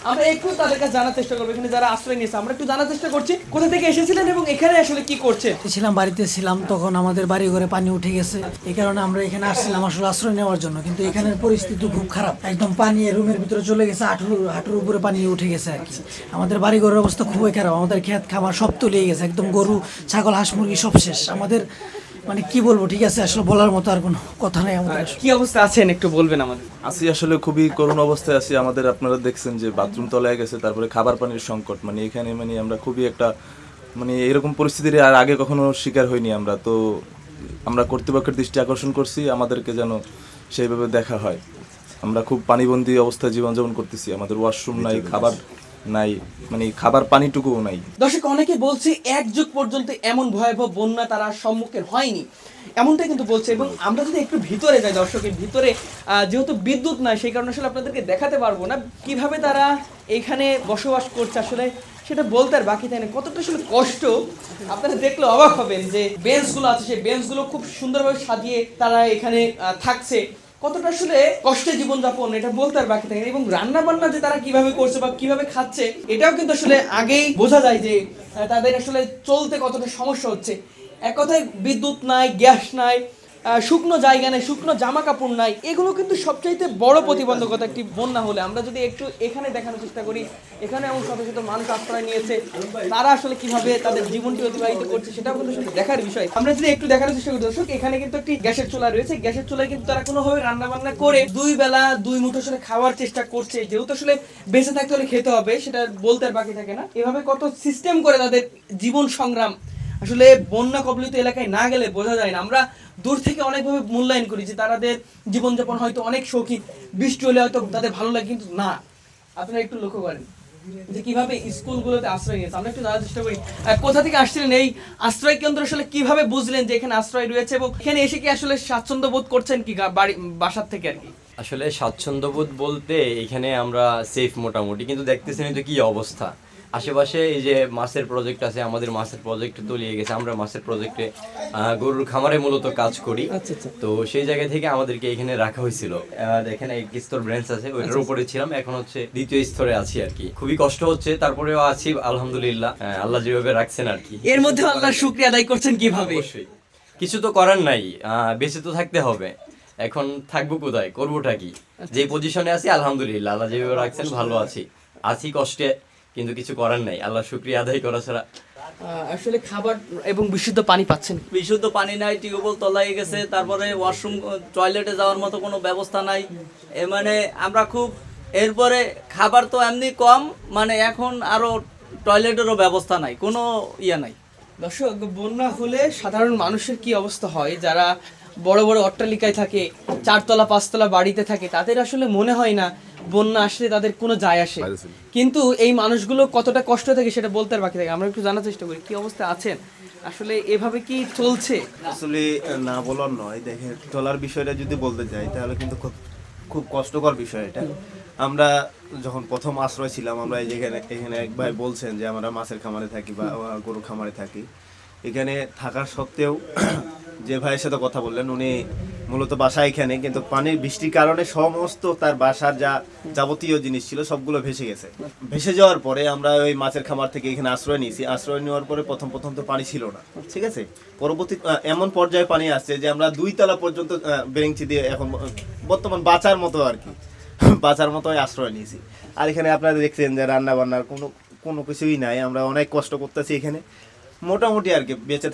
আমরা একটু তাদের কাছে জানার চেষ্টা করবো, এখানে যারা আশ্রয় নিয়েছে আমরা একটু জানার চেষ্টা করছি কোথা থেকে এসেছিলেন এবং এখানে আসলে কি করছেন। ছিলাম বাড়িতে ছিলাম, তখন আমাদের বাড়ি ঘরে পানি উঠে গেছে, এই কারণে আমরা এখানে আসছিলাম আসলে আশ্রয় নেওয়ার জন্য। কিন্তু এখানের পরিস্থিতি খুব খারাপ, একদম পানি রুমের ভিতরে চলে গেছে, হাঁটুর উপরে পানি উঠে গেছে আর কি। আমাদের বাড়ি ঘরের অবস্থা খুবই খারাপ, আমাদের ক্ষেত খামার সব তলিয়ে গেছে, একদম গরু ছাগল হাঁস মুরগি সব শেষ আমাদের। মানে কি বলবো, ঠিক আছে আসলে বলার মতো আর কোনো কথা নেই আমাদের। কি অবস্থা আছেন একটু বলবেন আমাদের। আছি আসলে খুবই করুণ অবস্থায় আছি আমাদের। আপনারা দেখছেন যে বাথরুম তলায় গেছে, তারপরে খাবার পানির সংকট। মানে এখানে মানে আমরা খুবই একটা মানে এরকম পরিস্থিতির আর আগে কখনো শিকার হইনি আমরা। তো আমরা কর্তৃপক্ষের দৃষ্টি আকর্ষণ করছি আমাদেরকে যেন সেইভাবে দেখা হয়। আমরা খুব পানিবন্দী অবস্থায় জীবনযাপন করতেছি, আমাদের ওয়াশরুম নাই, খাবার নাই, মানে খাবার পানিটুকুও নাই। দর্শক অনেকে বলছে এক যুগ পর্যন্ত এমন ভয়াবহ বন্যা তারা সম্মুখীন হয়নি, এমনটাই কিন্তু বলছে। এবং আমরা যদি একটু ভিতরে যাই দর্শকের ভিতরে, যেহেতু বিদ্যুৎ নাই সেই কারণে আসলে আপনাদেরকে দেখাতে পারবো না কিভাবে তারা এখানে বসবাস করছে, আসলে সেটা বলতে আর বাকি থাকে না। কতটা আসলে কষ্ট আপনারা দেখলে অবাক হবেন যে বেঞ্চগুলো আছে সেই বেঞ্চগুলো খুব সুন্দরভাবে সাজিয়ে তারা এখানে থাকছে। কতটা আসলে কষ্টে জীবনযাপন এটা বলতে আর বাকি থাকে না। এবং রান্না বান্না যে তারা কিভাবে করছে বা কিভাবে খাচ্ছে এটাও কিন্তু আসলে আগেই বোঝা যায় যে তাদের আসলে চলতে কতটা সমস্যা হচ্ছে। এক কথায় বিদ্যুৎ নাই, গ্যাস নাই, শুকনো জায়গা নাই, শুকনো জামা কাপড় নাই, এগুলো কিন্তু সবচাইতে বড় প্রতিবন্ধকতা একটি বন্যা হলে। আমরা যদি একটু এখানে দেখানোর চেষ্টা করি, এখানে এমন শত শত মানুষ আশ্রয় নিয়েছে, তারা আসলে কিভাবে তাদের জীবনটি অতিবাহিত করছে সেটাও কিন্তু আসলে দেখার বিষয়। আমরা যদি একটু দেখানোর চেষ্টা করি দর্শক, এখানে কিন্তু একটি গ্যাসের চুলা রয়েছে, গ্যাসের চুলায় কিন্তু তারা কোনোভাবে রান্না বান্না করে দুই বেলা দুই মুঠো আসলে খাওয়ার চেষ্টা করছে। যেহেতু আসলে বেঁচে থাকতে হলে খেতে হবে, সেটা বলতে আর বাকি থাকে না। এভাবে কত সিস্টেম করে তাদের জীবন সংগ্রাম আসলে বন্যা কবলিত এলাকায় না গেলে বোঝা যায় না। আমরা দূর থেকে অনেকভাবে মূল্যায়ন করি যে তাদের জীবনযাপন হয়তো অনেক শৌখিন, বৃষ্টি হলে হয়তো তাদের ভালো লাগে, কিন্তু না। আপনারা একটু লক্ষ্য করেন যে কিভাবে স্কুলগুলোতে আশ্রয় নিয়েছে। আমরা একটু জানার চেষ্টা করি কোথা থেকে আসছিলেন, এই আশ্রয় কেন্দ্র আসলে কিভাবে বুঝলেন যে এখানে আশ্রয় রয়েছে এবং এখানে এসে কি আসলে স্বাচ্ছন্দ্য বোধ করছেন কি বাড়ি বাসার থেকে আর কি। আসলে স্বাচ্ছন্দ্যবোধ বলতে এখানে আমরা সেফ মোটামুটি, কিন্তু দেখতেছেন যে কি অবস্থা আশেপাশে। এই যে মাছের প্রজেক্ট আছে, আমাদের মাছের প্রজেক্ট তলিয়ে গেছে। আমরা মাছের প্রজেক্টে গরুর খামারে মূলত কাজ করি। তো সেই জায়গা থেকে আমাদেরকে এখানে রাখা হয়েছিল। এখানে এক স্তর ব্রাঞ্চ আছে, ওইটার উপরে ছিলাম, এখন হচ্ছে দ্বিতীয় স্তরে আছি আর কি। খুবই কষ্ট হচ্ছে, তারপরেও আছি আলহামদুলিল্লাহ। আল্লাহ যেভাবে রাখছেন আর কি। এর মধ্যে আল্লাহর শুকরিয়া আদায় করছেন কিভাবে? অবশ্যই, কিছু তো করার নাই, বেঁচে তো থাকতে হবে। এখন থাকবো কোথায়, করবোটা কি? যে পজিশনে আছি আলহামদুলিল্লাহ, আল্লাহ যেভাবে রাখছেন ভালো আছি কষ্টে, কিন্তু কিছু করার নাই, আল্লাহ শুকরিয়া আদায় করা ছাড়া। আসলে খাবার এবং বিশুদ্ধ পানি পাচ্ছেন? বিশুদ্ধ পানি নাই, টিউবওয়েল তলায় গেছে, তারপরে ওয়াশরুম টয়লেটে যাওয়ার মতো কোনো ব্যবস্থা নাই। মানে আমরা খুব, এরপরে খাবার তো এমনি কম, মানে এখন আরো টয়লেটেরও ব্যবস্থা নাই, কোনো ইয়ে নাই। দর্শক বন্যা হলে সাধারণ মানুষের কি অবস্থা হয়, যারা বড় বড় অট্টালিকায় থাকে, 4তলা 5তলা বাড়িতে থাকে, তাদের আসলে মনে হয় না বন্যা আসলে তাদের কোনো যায় আসে। কিন্তু এই মানুষগুলো কতটা কষ্ট থাকে সেটা বলতে আর বাকি থাকে। আমরা একটু জানার চেষ্টা করি কি অবস্থা আছেন, আসলে এভাবে কি চলছে। আসলে না বলার নয়, দেখেন চলার বিষয়টা যদি বলতে যাই তাহলে কিন্তু খুব খুব কষ্টকর বিষয় এটা। আমরা যখন প্রথম আশ্রয় ছিলাম, আমরা এই যেখানে এখানে এক ভাই বলছেন যে আমরা মাছের খামারে থাকি বা গরু খামারে থাকি, এখানে থাকার সত্ত্বেও যে ভাইয়ের সাথে কথা বললেন উনি মূলত বাসা এখানে, কিন্তু পানির বৃষ্টির কারণে সমস্ত তার বাসার যা যাবতীয় জিনিস ছিল সবগুলো ভেসে গেছে। ভেসে যাওয়ার পরে আমরা ওই মাছের খামার থেকে এখানে আশ্রয় নিয়েছি। আশ্রয় নেওয়ার পরে প্রথম তো পানি ছিল না, ঠিক আছে। পরবর্তী এমন পর্যায়ে পানি আসছে যে আমরা 2 তলা পর্যন্ত বেরেঞ্চি দিয়ে এখন বর্তমান বাঁচার মতো আর কি, বাঁচার মতো আশ্রয় নিয়েছি। আর এখানে আপনারা দেখছেন যে রান্না বান্নার কোনো কিছুই নাই, আমরা অনেক কষ্ট করতেছি এখানে মোটামুটি আর কি বেঁচে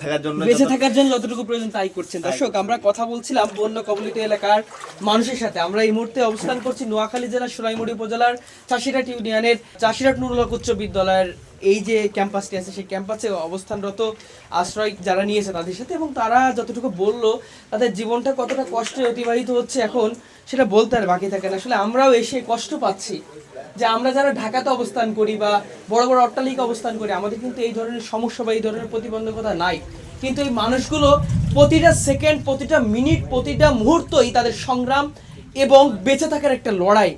থাকার জন্য যতটুকু প্রয়োজন তাই করছেন। দর্শক আমরা কথা বলছিলাম বন্যা কবলিত এলাকার মানুষের সাথে। আমরা এই মুহূর্তে অবস্থান করছি নোয়াখালী জেলার সোনাইমুড়ি উপজেলার চাষিরহাট ইউনিয়নের চাষিরহাট নুরুল হক উচ্চ বিদ্যালয়ের এই যে ক্যাম্পাসটি আছে সেই ক্যাম্পাসে অবস্থানরত আশ্রয় যারা নিয়েছে তাদের সাথে, এবং তারা যতটুকু বললো তাদের জীবনটা কতটা কষ্টে অতিবাহিত হচ্ছে এখন সেটা বলতে আর বাকি থাকে না। আসলে আমরাও এসে কষ্ট পাচ্ছি যে আমরা যারা ঢাকাতে অবস্থান করি বা বড় বড় অট্টালিকা অবস্থান করি, আমাদের কিন্তু এই ধরনের সমস্যা বা এই ধরনের প্রতিবন্ধকতা নাই। কিন্তু এই মানুষগুলো প্রতিটা সেকেন্ড, প্রতিটা মিনিট, প্রতিটা মুহূর্তই তাদের সংগ্রাম এবং বেঁচে থাকার একটা লড়াই।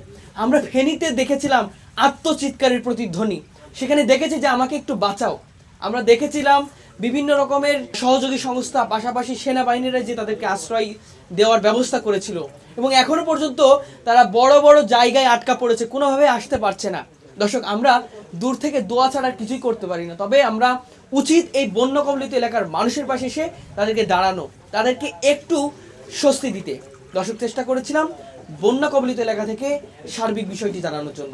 আমরা ফেনীতে দেখেছিলাম আত্মচিৎকারের প্রতিধ্বনি, সেখানে দেখেছি যে আমাকে একটু বাঁচাও। আমরা দেখেছিলাম বিভিন্ন রকমের সহযোগী সংস্থা, পাশাপাশি সেনাবাহিনীরা যে তাদেরকে আশ্রয় দেওয়ার ব্যবস্থা করেছিল, এবং এখনো পর্যন্ত তারা বড় বড় জায়গায় আটকা পড়েছে, কোনোভাবে আসতে পারছে না। দর্শক, আমরা দূর থেকে দোয়া ছাড়া আর কিছুই করতে পারি না, তবে আমরা উচিত এই বন্যা কবলিত এলাকার মানুষের পাশে এসে তাদেরকে দাঁড়ানো, তাদেরকে একটু স্বস্তি দিতে। দর্শক, চেষ্টা করেছিলাম বন্যা কবলিত এলাকা থেকে সার্বিক বিষয়টি জানানোর জন্য।